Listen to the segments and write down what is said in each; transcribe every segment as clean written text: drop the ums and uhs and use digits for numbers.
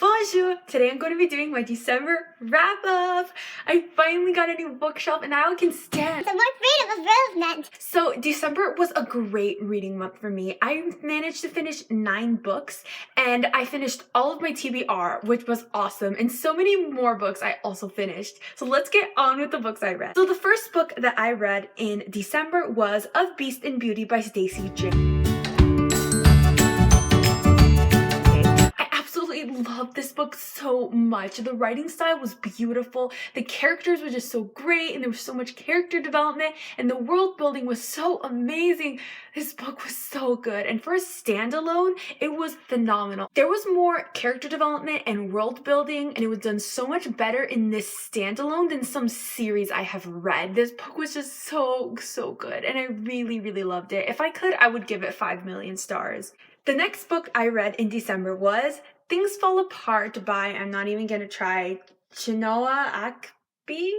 Bonjour! Today I'm going to be doing my December wrap-up. I finally got a new bookshelf and now I can stand. The more freedom of movement. So December was a great reading month for me. I managed to finish 9 books and I finished all of my TBR, which was awesome. And so many more books I also finished. So let's get on with the books I read. So the first book that I read in December was Of Beast and Beauty by Stacey J. Loved this book so much. The writing style was beautiful, the characters were just so great, and there was so much character development, and the world building was so amazing. This book was so good, and for a standalone, it was phenomenal. There was more character development and world building, and it was done so much better in this standalone than some series I have read. This book was just so good, and I really loved it. If I could, I would give it 5 million stars. The next book I read in December was Things Fall Apart by, I'm not even gonna try, Chinua Achebe?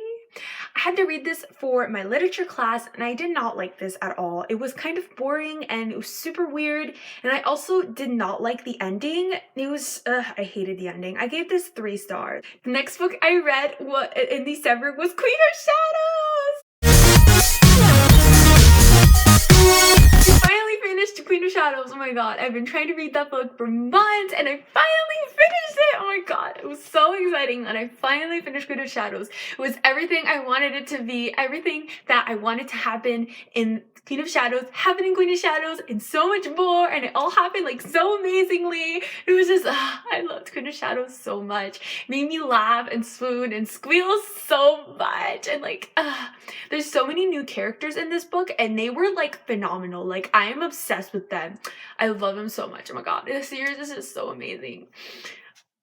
I had to read this for my literature class and I did not like this at all. It was kind of boring and it was super weird, and I also did not like the ending. It was, I hated the ending. I gave this 3 stars. The next book I read in December was Queen of Shadows! Queen of Shadows. Oh my god, I've been trying to read that book for months and I finally finished it. Oh my god, it was so exciting and I finally finished Queen of Shadows. It was everything I wanted it to be, everything that I wanted to happen in Queen of Shadows happened in Queen of Shadows and so much more, and it all happened like so amazingly. It was just, I loved Queen of Shadows so much. It made me laugh and swoon and squeal so much, and like, there's so many new characters in this book and they were like phenomenal. Like, I am obsessed with them. I love them so much. Oh my god, this series is just so amazing.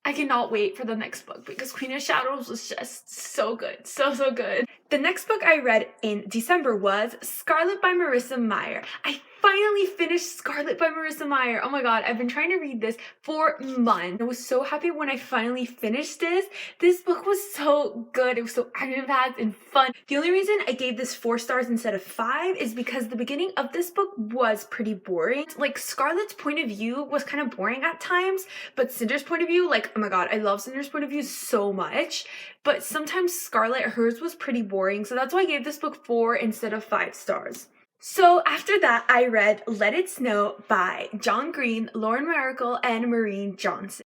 I cannot wait for the next book because Queen of Shadows was just so good. So good. The next book I read in December was Scarlet by Marissa Meyer. I finally finished Scarlet by Marissa Meyer. Oh my god, I've been trying to read this for months. I was so happy when I finally finished this. This book was so good. It was so action-packed and fun. The only reason I gave this 4 stars instead of 5 is because the beginning of this book was pretty boring. Like, Scarlet's point of view was kind of boring at times, but Cinder's point of view, like, oh my god, I love Cinder's point of view so much. But sometimes Scarlet, hers was pretty boring, so that's why I gave this book 4 instead of 5 stars. So after that, I read Let It Snow by John Green, Lauren Miracle, and Maureen Johnson.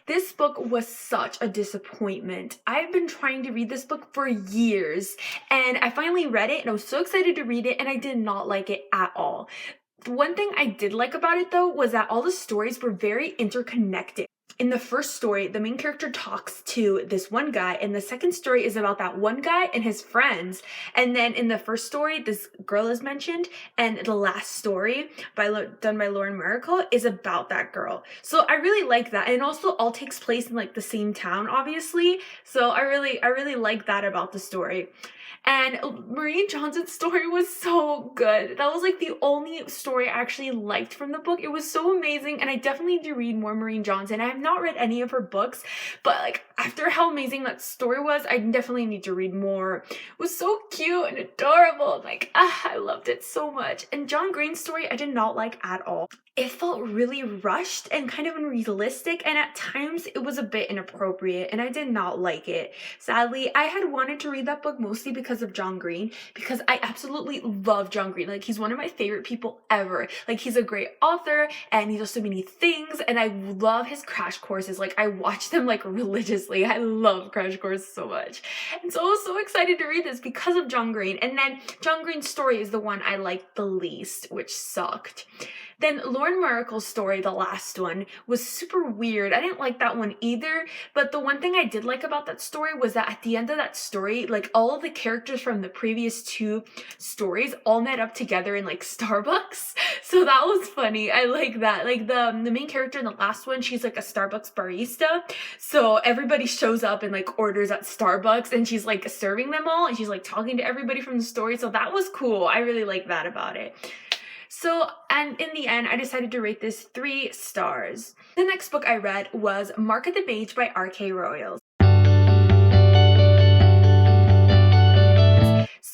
This book was such a disappointment. I've been trying to read this book for years, and I finally read it, and I was so excited to read it, and I did not like it at all. The one thing I did like about it, though, was that all the stories were very interconnected. In the first story, the main character talks to this one guy, and the second story is about that one guy and his friends. And then in the first story, this girl is mentioned, and the last story done by Lauren Miracle is about that girl. So I really like that, and it also all takes place in like the same town, obviously. So I really like that about the story. And Maureen Johnson's story was so good. That was like the only story I actually liked from the book. It was so amazing, and I definitely need to read more Maureen Johnson. I have not read any of her books, but like, after how amazing that story was, I definitely need to read more. It was so cute and adorable. Like, I loved it so much. And John Green's story, I did not like at all. It felt really rushed and kind of unrealistic, and at times it was a bit inappropriate, and I did not like it. Sadly, I had wanted to read that book mostly because of John Green, because I absolutely love John Green. Like, he's one of my favorite people ever. Like, he's a great author, and he does so many things, and I love his crash courses. Like, I watch them like religiously. I love crash courses so much. And so I was so excited to read this because of John Green, and then John Green's story is the one I liked the least, which sucked. Then Lauren Miracle's story, the last one, was super weird. I didn't like that one either, but the one thing I did like about that story was that at the end of that story, like, all of the characters from the previous 2 stories all met up together in like Starbucks. So that was funny. I like that. Like, the main character in the last one, she's like a Starbucks barista. So everybody shows up and like orders at Starbucks, and she's like serving them all, and she's like talking to everybody from the story. So that was cool. I really like that about it. So, and in the end, I decided to rate this 3 stars. The next book I read was Mark of the Mage by R.K. Royals.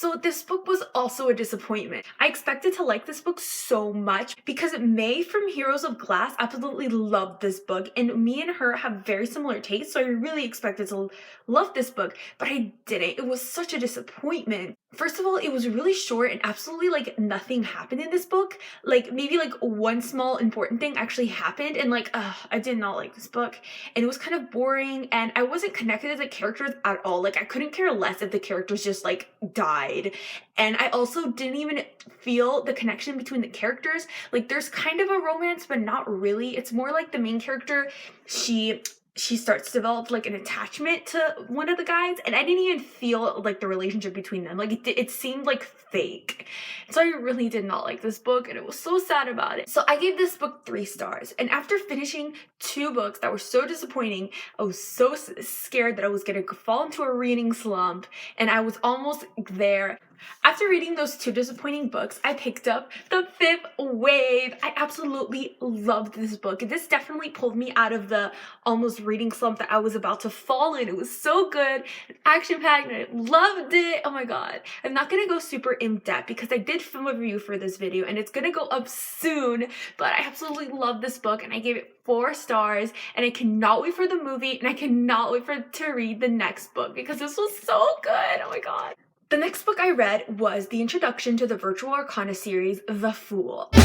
So this book was also a disappointment. I expected to like this book so much because May from Heroes of Glass absolutely loved this book, and me and her have very similar tastes, so I really expected to love this book, but I didn't. It was such a disappointment. First of all, it was really short and absolutely like nothing happened in this book. Like maybe like one small important thing actually happened, and like I did not like this book, and it was kind of boring, and I wasn't connected to the characters at all. Like I couldn't care less if the characters just like died, and I also didn't even feel the connection between the characters. Like there's kind of a romance, but not really. It's more like the main character, she starts to develop like an attachment to one of the guys, and I didn't even feel like the relationship between them. Like it seemed like fake. So I really did not like this book, and it was so sad about it. So I gave this book 3 stars, and after finishing 2 books that were so disappointing, I was so scared that I was gonna fall into a reading slump, and I was almost there. After reading those 2 disappointing books, I picked up The Fifth Wave. I absolutely loved this book. This definitely pulled me out of the almost reading slump that I was about to fall in. It was so good, action-packed, and I loved it. Oh my god. I'm not gonna go super in-depth because I did film a review for this video and it's gonna go up soon, but I absolutely love this book and I gave it 4 stars, and I cannot wait for the movie, and I cannot wait to read the next book because this was so good. Oh my god. The next book I read was the introduction to the Virtual Arcana series, The Fool. It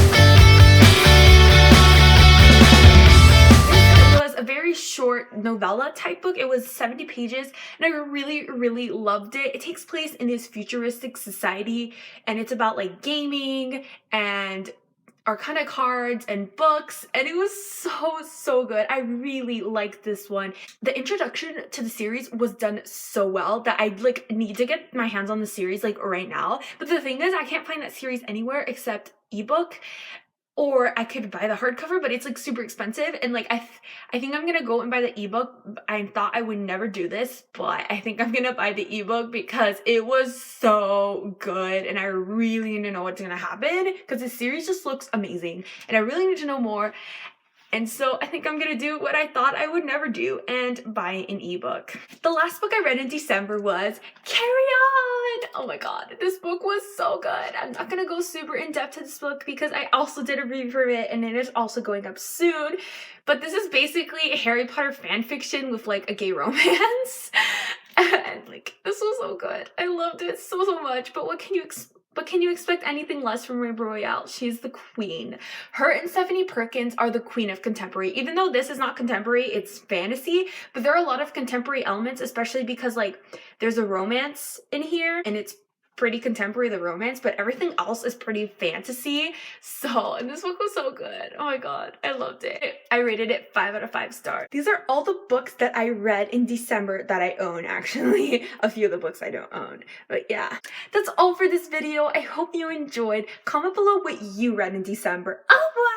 was a very short novella type book. It was 70 pages, and I really loved it. It takes place in this futuristic society, and it's about like gaming and Arcana cards and books, and it was so good. I really liked this one. The introduction to the series was done so well that I like need to get my hands on the series like right now. But the thing is, I can't find that series anywhere except ebook, or I could buy the hardcover, but it's like super expensive, and like I think I'm gonna go and buy the ebook. I thought I would never do this, but I think I'm gonna buy the ebook because it was so good, and I really need to know what's gonna happen because the series just looks amazing, and I really need to know more. And so I think I'm gonna do what I thought I would never do and buy an ebook. The last book I read in December was Carry On! Oh my god, this book was so good. I'm not gonna go super in depth to this book because I also did a review for it and it is also going up soon. But this is basically a Harry Potter fan fiction with like a gay romance. And like, this was so good. I loved it so much, but what can you expect? But can you expect anything less from Rainbow Royale? She's the queen. Her and Stephanie Perkins are the queen of contemporary. Even though this is not contemporary, it's fantasy, but there are a lot of contemporary elements, especially because like there's a romance in here and it's pretty contemporary, the romance, but everything else is pretty fantasy. So, and this book was so good. Oh my god, I loved it. I rated it 5 out of 5 stars. These are all the books that I read in December that I own, actually. A few of the books I don't own, but yeah. That's all for this video. I hope you enjoyed. Comment below what you read in December. Au revoir!